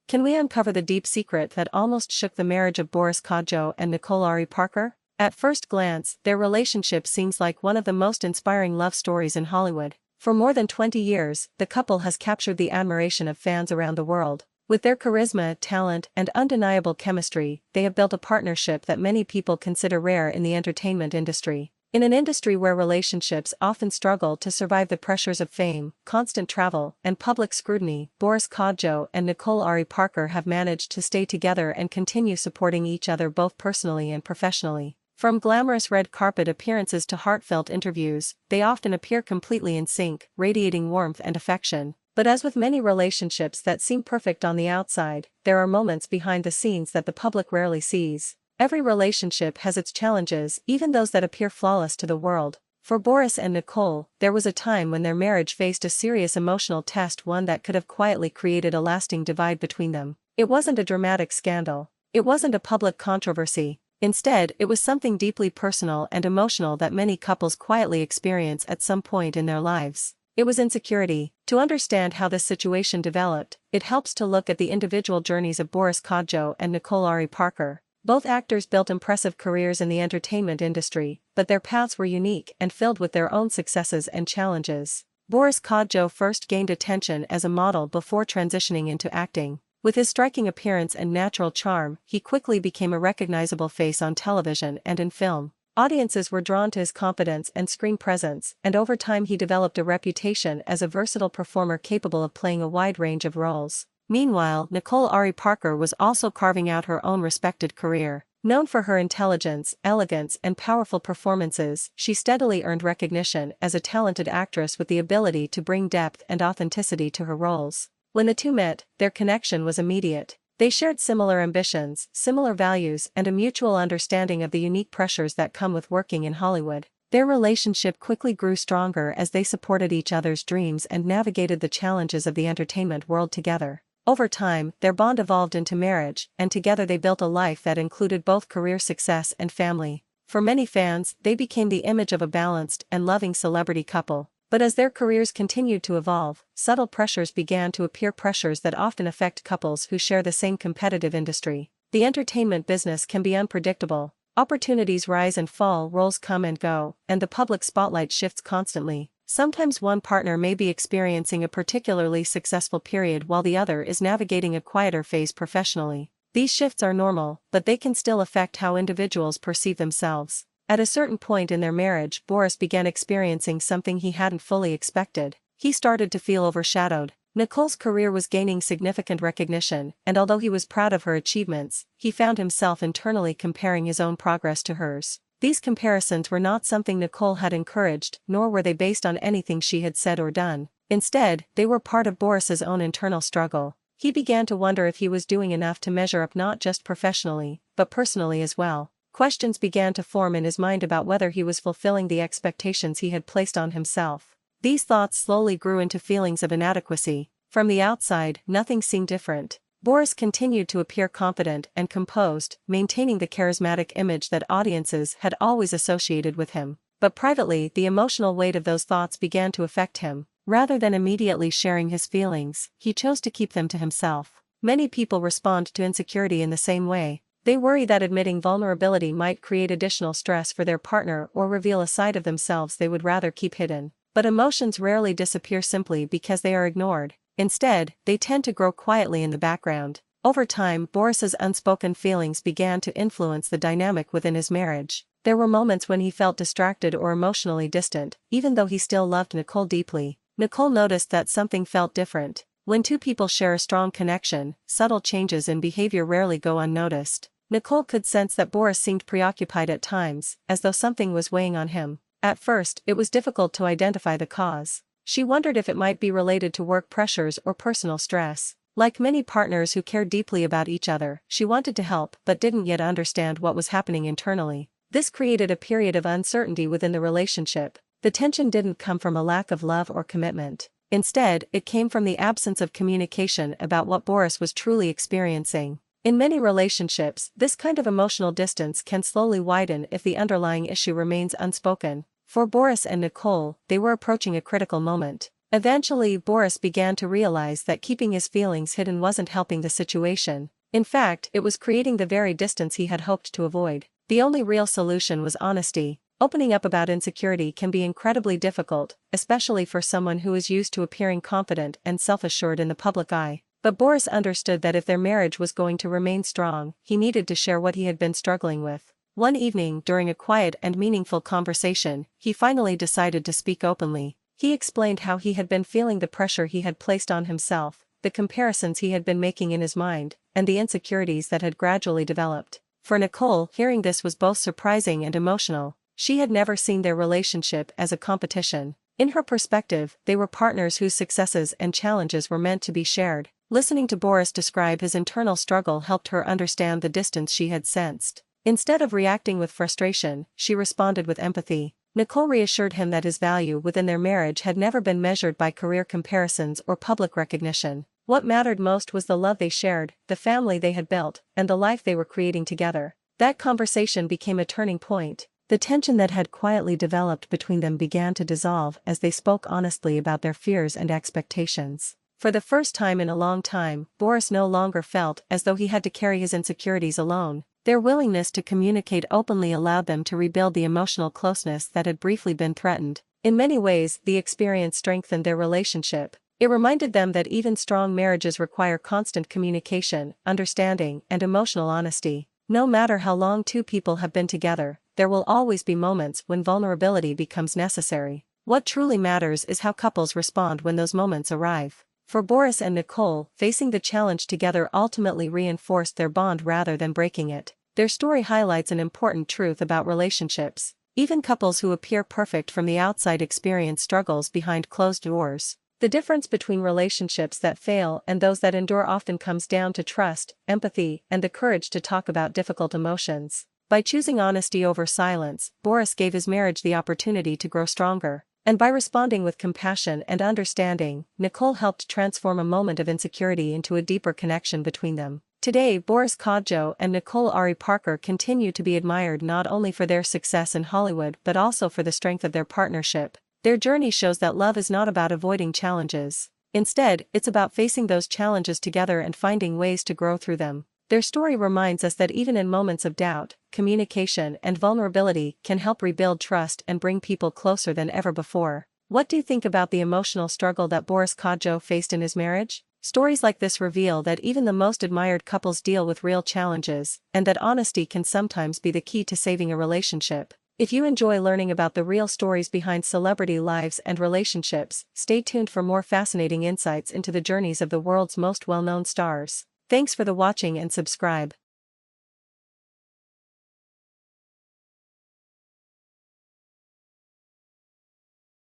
Can we uncover the deep secret that almost shook the marriage of Boris Kodjoe and Nicole Ari Parker? At first glance, their relationship seems like one of the most inspiring love stories in Hollywood. For more than 20 years, the couple has captured the admiration of fans around the world. With their charisma, talent, and undeniable chemistry, they have built a partnership that many people consider rare in the entertainment industry. In an industry where relationships often struggle to survive the pressures of fame, constant travel, and public scrutiny, Boris Kodjoe and Nicole Ari Parker have managed to stay together and continue supporting each other both personally and professionally. From glamorous red carpet appearances to heartfelt interviews, they often appear completely in sync, radiating warmth and affection. But as with many relationships that seem perfect on the outside, there are moments behind the scenes that the public rarely sees. Every relationship has its challenges, even those that appear flawless to the world. For Boris and Nicole, there was a time when their marriage faced a serious emotional test, one that could have quietly created a lasting divide between them. It wasn't a dramatic scandal. It wasn't a public controversy. Instead, it was something deeply personal and emotional that many couples quietly experience at some point in their lives. It was insecurity. To understand how this situation developed, it helps to look at the individual journeys of Boris Kodjoe and Nicole Ari Parker. Both actors built impressive careers in the entertainment industry, but their paths were unique and filled with their own successes and challenges. Boris Kodjoe first gained attention as a model before transitioning into acting. With his striking appearance and natural charm, he quickly became a recognizable face on television and in film. Audiences were drawn to his confidence and screen presence, and over time he developed a reputation as a versatile performer capable of playing a wide range of roles. Meanwhile, Nicole Ari Parker was also carving out her own respected career. Known for her intelligence, elegance, and powerful performances, she steadily earned recognition as a talented actress with the ability to bring depth and authenticity to her roles. When the two met, their connection was immediate. They shared similar ambitions, similar values, and a mutual understanding of the unique pressures that come with working in Hollywood. Their relationship quickly grew stronger as they supported each other's dreams and navigated the challenges of the entertainment world together. Over time, their bond evolved into marriage, and together they built a life that included both career success and family. For many fans, they became the image of a balanced and loving celebrity couple. But as their careers continued to evolve, subtle pressures began to appear, pressures that often affect couples who share the same competitive industry. The entertainment business can be unpredictable. Opportunities rise and fall, roles come and go, and the public spotlight shifts constantly. Sometimes one partner may be experiencing a particularly successful period while the other is navigating a quieter phase professionally. These shifts are normal, but they can still affect how individuals perceive themselves. At a certain point in their marriage, Boris began experiencing something he hadn't fully expected. He started to feel overshadowed. Nicole's career was gaining significant recognition, and although he was proud of her achievements, he found himself internally comparing his own progress to hers. These comparisons were not something Nicole had encouraged, nor were they based on anything she had said or done. Instead, they were part of Boris's own internal struggle. He began to wonder if he was doing enough to measure up, not just professionally, but personally as well. Questions began to form in his mind about whether he was fulfilling the expectations he had placed on himself. These thoughts slowly grew into feelings of inadequacy. From the outside, nothing seemed different. Boris continued to appear confident and composed, maintaining the charismatic image that audiences had always associated with him. But privately, the emotional weight of those thoughts began to affect him. Rather than immediately sharing his feelings, he chose to keep them to himself. Many people respond to insecurity in the same way. They worry that admitting vulnerability might create additional stress for their partner or reveal a side of themselves they would rather keep hidden. But emotions rarely disappear simply because they are ignored. Instead, they tend to grow quietly in the background. Over time, Boris's unspoken feelings began to influence the dynamic within his marriage. There were moments when he felt distracted or emotionally distant, even though he still loved Nicole deeply. Nicole noticed that something felt different. When two people share a strong connection, subtle changes in behavior rarely go unnoticed. Nicole could sense that Boris seemed preoccupied at times, as though something was weighing on him. At first, it was difficult to identify the cause. She wondered if it might be related to work pressures or personal stress. Like many partners who care deeply about each other, she wanted to help but didn't yet understand what was happening internally. This created a period of uncertainty within the relationship. The tension didn't come from a lack of love or commitment. Instead, it came from the absence of communication about what Boris was truly experiencing. In many relationships, this kind of emotional distance can slowly widen if the underlying issue remains unspoken. For Boris and Nicole, they were approaching a critical moment. Eventually, Boris began to realize that keeping his feelings hidden wasn't helping the situation. In fact, it was creating the very distance he had hoped to avoid. The only real solution was honesty. Opening up about insecurity can be incredibly difficult, especially for someone who is used to appearing confident and self-assured in the public eye. But Boris understood that if their marriage was going to remain strong, he needed to share what he had been struggling with. One evening, during a quiet and meaningful conversation, he finally decided to speak openly. He explained how he had been feeling the pressure he had placed on himself, the comparisons he had been making in his mind, and the insecurities that had gradually developed. For Nicole, hearing this was both surprising and emotional. She had never seen their relationship as a competition. In her perspective, they were partners whose successes and challenges were meant to be shared. Listening to Boris describe his internal struggle helped her understand the distance she had sensed. Instead of reacting with frustration, she responded with empathy. Nicole reassured him that his value within their marriage had never been measured by career comparisons or public recognition. What mattered most was the love they shared, the family they had built, and the life they were creating together. That conversation became a turning point. The tension that had quietly developed between them began to dissolve as they spoke honestly about their fears and expectations. For the first time in a long time, Boris no longer felt as though he had to carry his insecurities alone. Their willingness to communicate openly allowed them to rebuild the emotional closeness that had briefly been threatened. In many ways, the experience strengthened their relationship. It reminded them that even strong marriages require constant communication, understanding, and emotional honesty. No matter how long two people have been together, there will always be moments when vulnerability becomes necessary. What truly matters is how couples respond when those moments arrive. For Boris and Nicole, facing the challenge together ultimately reinforced their bond rather than breaking it. Their story highlights an important truth about relationships. Even couples who appear perfect from the outside experience struggles behind closed doors. The difference between relationships that fail and those that endure often comes down to trust, empathy, and the courage to talk about difficult emotions. By choosing honesty over silence, Boris gave his marriage the opportunity to grow stronger. And by responding with compassion and understanding, Nicole helped transform a moment of insecurity into a deeper connection between them. Today, Boris Kodjoe and Nicole Parker continue to be admired not only for their success in Hollywood but also for the strength of their partnership. Their journey shows that love is not about avoiding challenges. Instead, it's about facing those challenges together and finding ways to grow through them. Their story reminds us that even in moments of doubt, communication and vulnerability can help rebuild trust and bring people closer than ever before. What do you think about the emotional struggle that Boris Kodjoe faced in his marriage? Stories like this reveal that even the most admired couples deal with real challenges, and that honesty can sometimes be the key to saving a relationship. If you enjoy learning about the real stories behind celebrity lives and relationships, stay tuned for more fascinating insights into the journeys of the world's most well-known stars. Thanks for the watching and subscribe.